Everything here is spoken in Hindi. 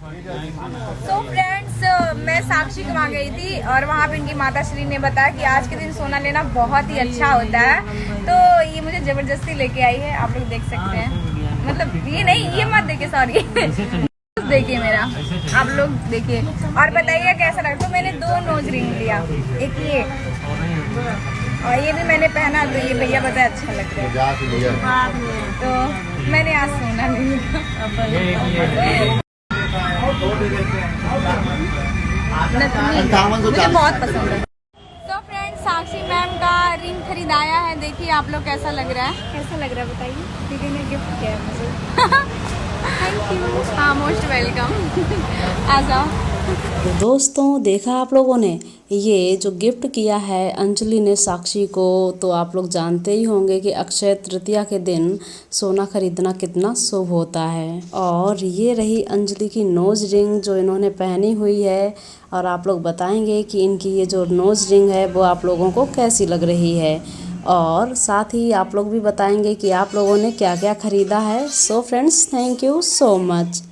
तो फ्रेंड्स, मैं साक्षी के वहाँ गई थी और वहाँ पे इनकी माता श्री ने बताया कि आज के दिन सोना लेना बहुत ही अच्छा होता है। तो ये मुझे जबरदस्ती लेके आई है, आप लोग देख सकते हैं। मतलब ये नहीं, ये मत देखिए, सॉरी देखिए मेरा, आप लोग देखिए और बताइए कैसा लगा। तो मैंने 2 नोज रिंग लिया, एक ये और ये भी मैंने पहना। तो ये भैया बताया अच्छा लग रहा है, तो मैंने आज सोना नहीं लिया। मुझे बहुत पसंद है। तो फ्रेंड्स, साक्षी मैम का रिंग खरीदाया है, देखिए आप लोग कैसा लग रहा है। कैसा लग रहा है बताइए। दीदी ने गिफ्ट किया है मुझे। Thank you. हाँ, मोस्ट वेलकम। आ जाओ। तो दोस्तों, देखा आप लोगों ने ये जो गिफ्ट किया है अंजलि ने साक्षी को। तो आप लोग जानते ही होंगे कि अक्षय तृतीया के दिन सोना खरीदना कितना शुभ होता है। और ये रही अंजलि की नोज रिंग जो इन्होंने पहनी हुई है। और आप लोग बताएंगे कि इनकी ये जो नोज रिंग है वो आप लोगों को कैसी लग रही है। और साथ ही आप लोग भी बताएंगे कि आप लोगों ने क्या क्या ख़रीदा है। So friends, thank you so much.